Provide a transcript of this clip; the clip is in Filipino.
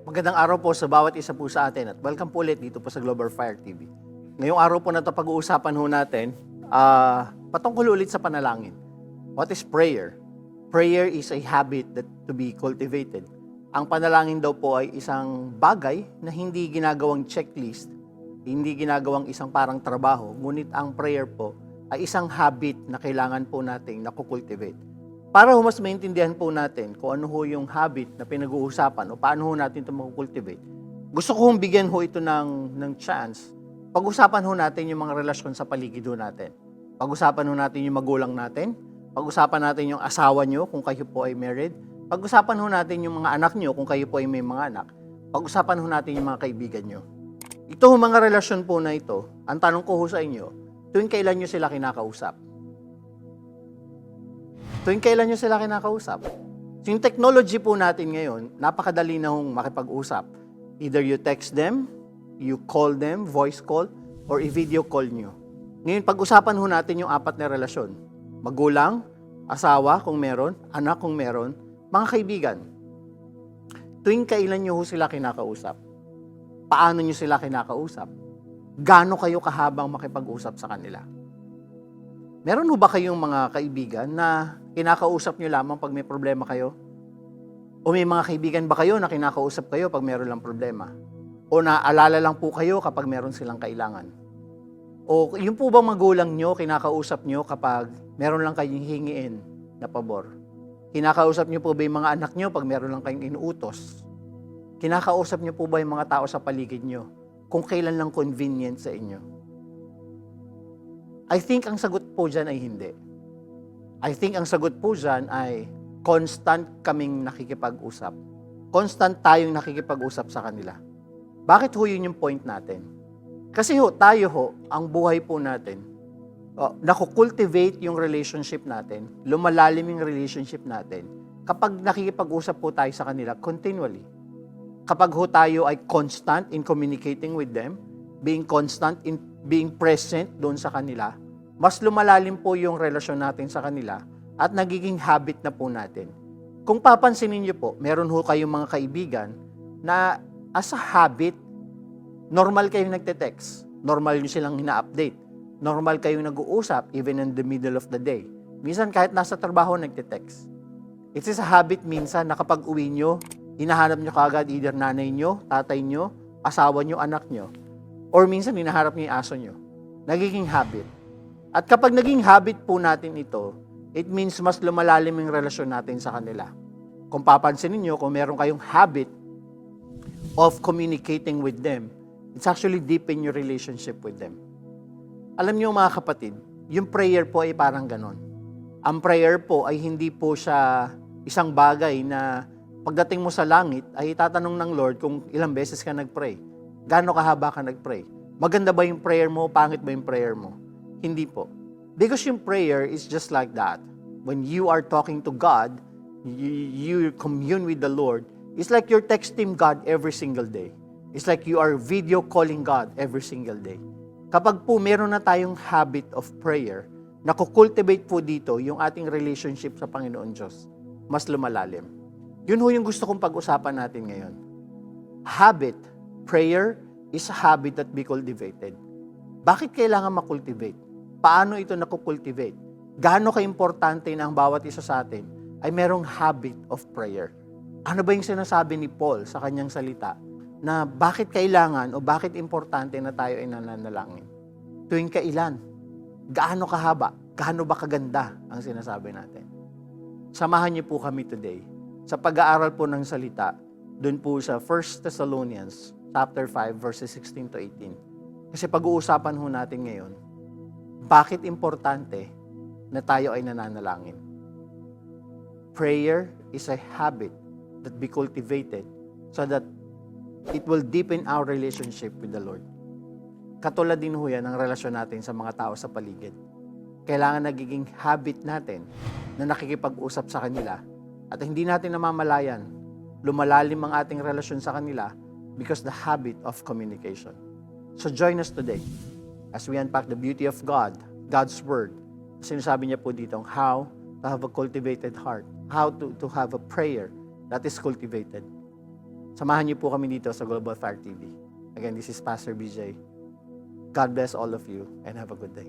Magandang araw po sa bawat isa po sa atin at welcome po ulit dito po sa Global Fire TV. Ngayong araw po na ito pag-uusapan ho natin, patungkol ulit sa panalangin. What is prayer? Prayer is a habit that to be cultivated. Ang panalangin daw po ay isang bagay na hindi ginagawang checklist, hindi ginagawang isang parang trabaho, ngunit ang prayer po ay isang habit na kailangan po nating nakukultivate. Para ho mas maintindihan po natin kung ano ho yung habit na pinag-uusapan o paano ho natin ito makukultivate, gusto ko hong bigyan ho ito ng chance. Pag-usapan ho natin yung mga relasyon sa paligid ho natin. Pag-usapan ho natin yung magulang natin. Pag-usapan natin yung asawa nyo kung kayo po ay married. Pag-usapan ho natin yung mga anak nyo kung kayo po ay may mga anak. Pag-usapan ho natin yung mga kaibigan nyo. Ito ho mga relasyon po na ito, ang tanong ko ho sa inyo, tuwing kailan nyo sila kinakausap? Tuwing kailan nyo sila kinakausap? So yung technology po natin ngayon, napakadali na hong makipag-usap. Either you text them, you call them, voice call, or i-video call nyo. Ngayon, pag-usapan ho natin yung apat na relasyon. Magulang, asawa kung meron, anak kung meron, mga kaibigan. Tuwing kailan nyo ho sila kinakausap? Paano nyo sila kinakausap? Gaano kayo kahabang makipag-usap sa kanila? Meron ho ba kayong mga kaibigan na kinakausap nyo lamang pag may problema kayo? O may mga kaibigan ba kayo na kinakausap kayo pag meron lang problema? O naaalala lang po kayo kapag meron silang kailangan? O yung po bang magulang nyo, kinakausap nyo kapag meron lang kayong hingiin na pabor? Kinakausap nyo po ba yung mga anak nyo pag meron lang kayong inuutos? Kinakausap nyo po ba yung mga tao sa paligid nyo kung kailan lang convenient sa inyo? I think ang sagot po dyan ay hindi. I think ang sagot po dyan ay constant kaming nakikipag-usap. Constant tayong nakikipag-usap sa kanila. Bakit ho yun yung point natin? Kasi ho, tayo ho, ang buhay po natin, nakukultivate yung relationship natin, lumalalim yung relationship natin, kapag nakikipag-usap po tayo sa kanila continually. Kapag ho tayo ay constant in communicating with them, being constant in being present doon sa kanila, mas lumalalim po yung relasyon natin sa kanila at nagiging habit na po natin. Kung papansinin niyo po, meron ho kayong mga kaibigan na as a habit, normal kayong nagte-text, normal nyo silang hina-update, normal kayong nag-uusap even in the middle of the day. Minsan kahit nasa trabaho nagte-text. It is a habit minsan na kapag uwi nyo, hinahanap nyo kaagad either nanay nyo, tatay nyo, asawa nyo, anak nyo. Or minsan, hinaharap niyo yung aso nyo. Nagiging habit. At kapag naging habit po natin ito, it means mas lumalalim yung relasyon natin sa kanila. Kung papansinin niyo, kung meron kayong habit of communicating with them, it's actually deepen your relationship with them. Alam niyo mga kapatid, yung prayer po ay parang ganon. Ang prayer po ay hindi po siya isang bagay na pagdating mo sa langit, ay itatanong ng Lord kung ilang beses ka nag-pray. Gaano kahaba ka nag-pray? Maganda ba yung prayer mo? Pangit ba yung prayer mo? Hindi po. Because yung prayer is just like that. When you are talking to God, you commune with the Lord, it's like you're texting God every single day. It's like you are video calling God every single day. Kapag po meron na tayong habit of prayer, nakukultivate po dito yung ating relationship sa Panginoon Diyos. Mas lumalalim. Yun ho yung gusto kong pag-usapan natin ngayon. Habit. Prayer is a habit that be cultivated. Bakit kailangan makultivate? Paano ito nakukultivate? Gaano ka-importante na ang bawat isa sa atin ay merong habit of prayer? Ano ba yung sinasabi ni Paul sa kanyang salita na bakit kailangan o bakit importante na tayo ay nananalangin? Tuwing kailan? Gaano kahaba? Gaano ba kaganda ang sinasabi natin? Samahan niyo po kami today sa pag-aaral po ng salita doon po sa 1 Thessalonians chapter 5, verses 16 to 18. Kasi pag-uusapan ho natin ngayon, bakit importante na tayo ay nananalangin? Prayer is a habit that be cultivated so that it will deepen our relationship with the Lord. Katulad din ho yan ang relasyon natin sa mga tao sa paligid. Kailangan nagiging habit natin na nakikipag-usap sa kanila at hindi natin namamalayan, lumalalim ang ating relasyon sa kanila because the habit of communication. So join us today as we unpack the beauty of God, God's Word. Sinasabi niya po dito how to have a cultivated heart, how to have a prayer That is cultivated. Samahan niyo po kami dito sa Global Fire TV. Again, this is Pastor BJ. God bless all of you and have a good day.